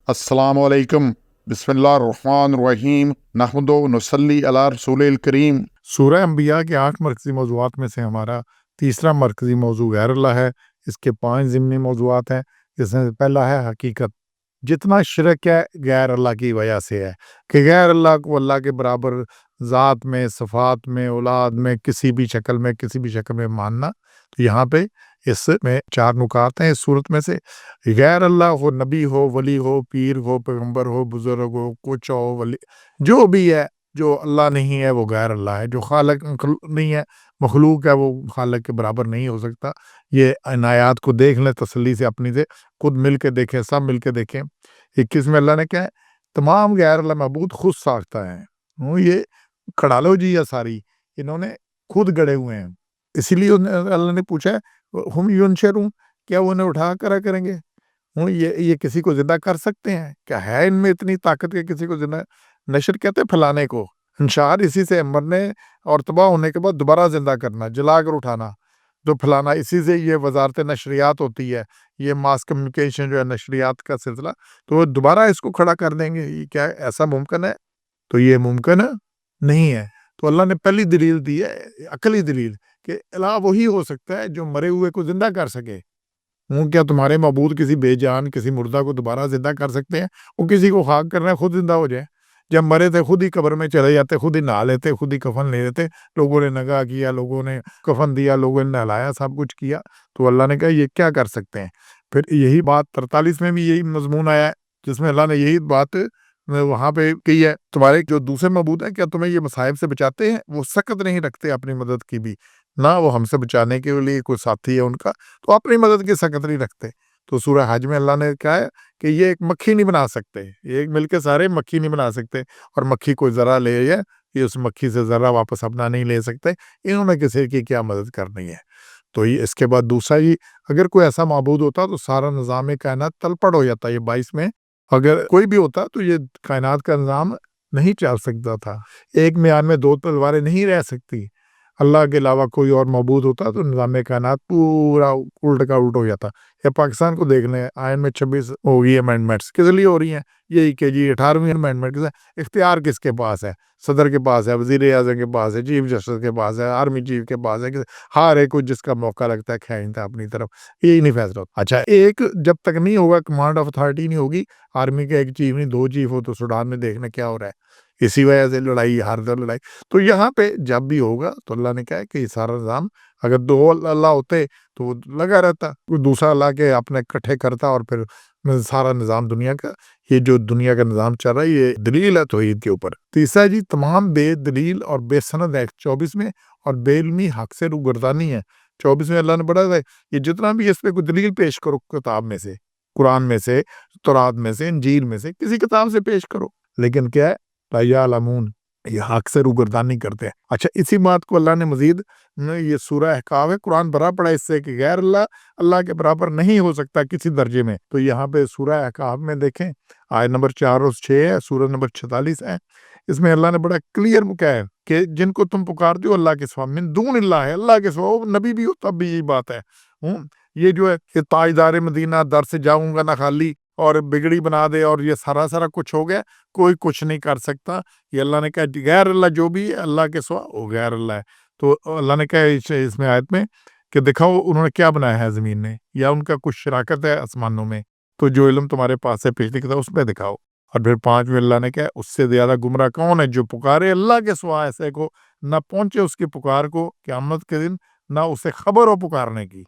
अस्सलामु अलैकुम बिस्मिल्लाहिर्रहमानिर्रहीम नहमदु नसल्ली अला रसूलिल करीम। सूरह अंबिया के 8 मरकज़ी मौज़ूआत में से हमारा तीसरा मरकज़ी मौज़ू गैरुल्लाह है। इसके 5 ज़िमनी मौज़ूआत हैं, जिसमें पहला है हकीकत। जितना शिरक है गैर अल्लाह की वजह से है कि गैर अल्लाह को अल्लाह के बराबर ज़ात में, सिफ़ात में, औलाद में, किसी भी शक्ल में मानना। तो यहाँ पे इसमें 4 नुकात हैं इस सूरत में से। गैर अल्लाह हो, नबी हो, वली हो, पीर हो, पैगम्बर हो, बुज़ुर्ग हो, कुछ हो, वली जो भी है, जो अल्लाह नहीं है वो गैर अल्लाह है। जो खालिक नहीं है, मखलूक है, वो खालिक के बराबर नहीं हो सकता। ये इन आयात को देख लें तसल्ली से, अपनी से खुद मिल के देखें, सब मिल के देखें। 21 में अल्लाह ने कहा है तमाम गैर अल्लाह मबूद खुद साख्ता है। ये खड़ा जी या सारी इन्होंने खुद गड़े हुए हैं। इसीलिए अल्लाह ने पूछा है हम युनशरून, क्या वो उन्हें उठा करा करेंगे? ये किसी को जिंदा कर सकते हैं? क्या है इनमें इतनी ताकत के किसी को जिंदा? नशर कहते हैं फैलाने को, इंशार इसी से मरने और तबाह होने के बाद दोबारा जिंदा करना, जला कर उठाना, जो फैलाना, इसी से ये वजारत नशरियात होती है, ये मास कम्युनिकेशन जो है नशरियात का सिलसिला। तो वो दोबारा इसको खड़ा कर देंगे, ये क्या ऐसा मुमकिन है? तो ये मुमकिन नहीं है। तो अल्लाह ने पहली दलील दी है, अकली दलील, कि अल्लाह वही हो सकता है जो मरे हुए को जिंदा कर सके। क्या तुम्हारे मबूद किसी बेजान, किसी मुर्दा को दोबारा जिंदा कर सकते हैं? वो किसी को खाक करना है, खुद जिंदा हो जाए। जब मरे थे खुद ही कब्र में चले जाते, खुद ही नहा लेते, खुद ही कफन ले लेते, लोगों ने नगा किया, लोगों ने कफन दिया, लोगों ने नहलाया, सब कुछ किया। तो अल्लाह ने कहा ये क्या कर सकते हैं? फिर यही बात 43 में भी यही मजमून आया है, जिसमें अल्लाह ने यही बात वहां पे कही है, तुम्हारे जो दूसरे मबूद हैं क्या तुम्हें ये मसाइब से बचाते हैं? वो सकत नहीं रखते अपनी मदद की भी, ना वो हमसे बचाने के लिए कोई साथी है उनका, तो अपनी मदद की सकत नहीं रखते। तो सूरह हज में अल्लाह ने कहा है कि ये एक मक्खी नहीं बना सकते, ये एक मिलके सारे मक्खी नहीं बना सकते, और मक्खी कोई ज़रा ले जाए, ये उस मक्खी से ज़रा वापस अपना नहीं ले सकते। इन्होंने किसी की क्या मदद करनी है? तो ये इसके बाद दूसरा ही, अगर कोई ऐसा माबूद होता तो सारा निज़ाम कायनात तलपड़ हो जाता। ये 22 में अगर कोई भी होता तो ये कायनात का निज़ाम नहीं चल सकता था। एक म्यान में 2 तलवारें नहीं रह सकती। अल्लाह के अलावा कोई और मबूद होता तो निज़ाम कायनात पूरा उल्ट का उल्ट हो जाता। या पाकिस्तान को देख लें, आयन में 26 हो गई अमेंडमेंट्स, किस लिए हो रही हैं? यही कि जी 18वीं अमेंडमेंट इख्तियार किसके पास है? सदर के पास है, वज़ीर आज़म के पास है, चीफ जस्टिस के पास है, आर्मी चीफ के पास है, हर एक को जिसका मौका लगता है खींचता अपनी तरफ, यही नहीं फैसला होता। अच्छा, एक जब तक नहीं होगा, कमांड ऑफ अथॉरिटी नहीं होगी, आर्मी के एक चीफ नहीं 2 चीफ हो, तो सूडान में देखना क्या हो रहा है। इसी वजह से लड़ाई, हर दर लड़ाई। तो यहाँ पे जब भी होगा तो अल्लाह ने कहा है कि ये सारा निज़ाम, अगर 2 अल्लाह होते तो वो लगा रहता, कोई दूसरा अल्लाह के अपने इकट्ठे करता, और फिर सारा निज़ाम दुनिया का, ये जो दुनिया का निज़ाम चल रहा है, ये दलील है तौहीद के ऊपर। तीसरा जी, तमाम बेदलील और बेसनद है 24 में, और बेइल्मी हक से रूगर्दानी है 24 में। अल्लाह ने बड़ा है, ये जितना भी इस पे कोई दलील पेश करो किताब में से, कुरान में से, तौरात में से, इंजील में से, किसी किताब से पेश करो, लेकिन क्या है, लायालमून, ये हक से रूगर्दानी करते हैं। अच्छा, इसी बात को अल्लाह ने मजीद, ये सूरह अहकाफ है, कुरान भरा पड़ा इससे कि गैर अल्लाह अल्लाह के बराबर नहीं हो सकता किसी दर्जे में। तो यहाँ पे सूरह अहकाफ में देखें, आयत नंबर 4 और 6 है, सूरह नंबर 46 है। इसमें अल्लाह ने बड़ा क्लियर क्या है कि जिनको तुम पुकारते हो अल्लाह के सिवा, मिन दूनिल्लाह है, अल्लाह के सिवा, वो नबी भी हो तब भी यही बात है। ये जो है कि ताजदार मदीना, दर से जाऊंगा ना खाली, और बिगड़ी बना दे, और ये सारा सारा कुछ हो गया, कोई कुछ नहीं कर सकता। ये अल्लाह ने कहा गैर अल्लाह जो भी है अल्लाह के सिवा वो गैर अल्लाह है। तो अल्लाह ने कहा इसमें आयत में कि दिखाओ उन्होंने क्या बनाया है ज़मीन ने, या उनका कुछ शराकत है आसमानों में, तो जो इल्म तुम्हारे पास है पिछली किताब उसमें दिखाओ। और फिर 5 में अल्लाह ने कहा उससे ज़्यादा गुमराह कौन है जो पुकारे अल्लाह के सिवा ऐसे को, ना पहुंचे उसकी पुकार को क़यामत के दिन, ना उसे खबर हो पुकारने की,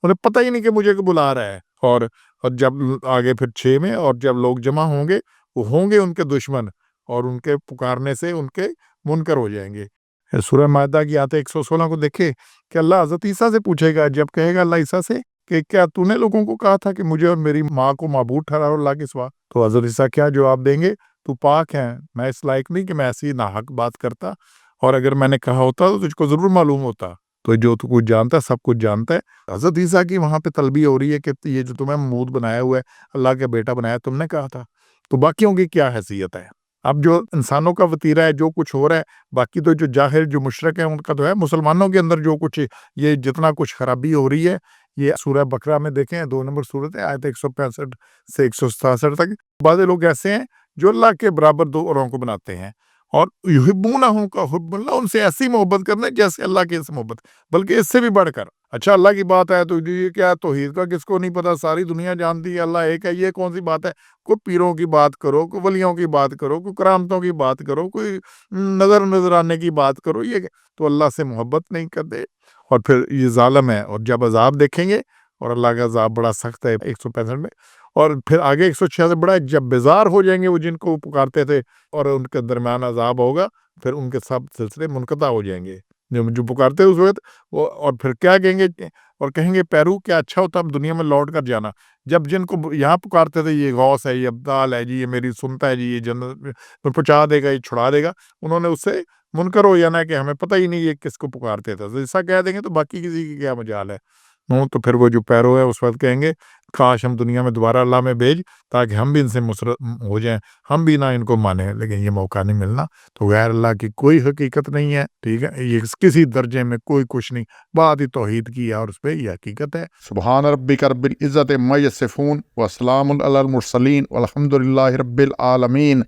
उन्हें पता ही नहीं कि मुझे बुला रहा है। और जब आगे फिर 6 में, और जब लोग जमा होंगे, वो होंगे उनके दुश्मन, और उनके पुकारने से उनके मुनकर हो जाएंगे। सूरह मायदा की आयत 116 को देखे कि अल्लाह हज़रत ईसा से पूछेगा, जब कहेगा अल्लाह ईसा से कि क्या तूने लोगों को कहा था कि मुझे और मेरी माँ को माबूद ठहराओ अल्लाह के सिवा? तो हज़रत ईसा क्या जवाब देंगे? तू पाक है, मैं इस लायक नहीं कि मैं ऐसी नाहक बात करता, और अगर मैंने कहा होता तो तुझको ज़रूर मालूम होता। तो जो तू कुछ जानता है सब कुछ जानता है। हज़रत ईसा की वहाँ पे तलबी हो रही है कि ये जो तुम्हें महमूद बनाया हुआ है, अल्लाह का बेटा बनाया, तुमने कहा था। तो बाकियों की क्या हैसियत है? अब जो इंसानों का वतीरा है, जो कुछ हो रहा है, बाकी तो जो जाहिर जो मुशरक है उनका तो है, मुसलमानों के अंदर जो कुछ ये जितना कुछ खराबी हो रही है, یہ سورہ بقرہ میں دیکھیں 2 نمبر صورت ہے آیت 165 سے 167 تک. بعض لوگ ایسے ہیں جو اللہ کے برابر دو اوروں کو بناتے ہیں اور یحبونہم کا حب اللہ، ان سے ایسی محبت کرنا جیسے اللہ کی سے محبت، بلکہ اس سے بھی بڑھ کر. اچھا اللہ کی بات ہے تو یہ کیا توحید کا کس کو نہیں پتا، ساری دنیا جانتی ہے اللہ ایک ہے، یہ کون سی بات ہے؟ کوئی پیروں کی بات کرو، کوئی ولیوں کی بات کرو، کوئی کرامتوں کی بات کرو، کوئی نظر آنے کی بات کرو، یہ تو اللہ سے محبت نہیں کرتے. اور پھر یہ ظالم ہے، اور جب عذاب دیکھیں گے، اور اللہ کا عذاب بڑا سخت ہے 165 میں، اور پھر آگے 166 بڑا ہے، جب بیزار ہو جائیں گے وہ جن کو پکارتے تھے اور ان کے درمیان عذاب ہوگا، پھر ان کے سب سلسلے منقطع ہو جائیں گے جو پکارتے اس وقت وہ. اور پھر کیا کہیں گے؟ اور کہیں گے پیرو کیا اچھا ہوتا اب دنیا میں لوٹ کر جانا، جب جن کو یہاں پکارتے تھے یہ غوث ہے، یہ ابدال ہے جی، یہ میری سنتا ہے جی، یہ جنت میں پہنچا دے گا، یہ چھڑا دے گا، انہوں نے اس سے منکر ہو جانا ہے کہ ہمیں پتہ ہی نہیں یہ کس کو پکارتے تھے. ایسا کہہ دیں گے تو باقی کسی کی کیا مجال ہے. تو پھر وہ جو پیرو ہے اس وقت کہیں گے کاش ہم دنیا میں دوبارہ اللہ میں بھیج تاکہ ہم بھی ان سے مسرت ہو جائیں، ہم بھی نہ ان کو مانیں. لیکن یہ موقع نہیں ملنا. تو غیر اللہ کی کوئی حقیقت نہیں ہے، ٹھیک ہے، یہ کسی درجے میں کوئی کچھ نہیں، بات ہی توحید کی ہے اور اس پہ یہ حقیقت ہے. سبحان ربک رب العزت عما یصفون وسلام علی المرسلین والحمد للہ رب العالمین.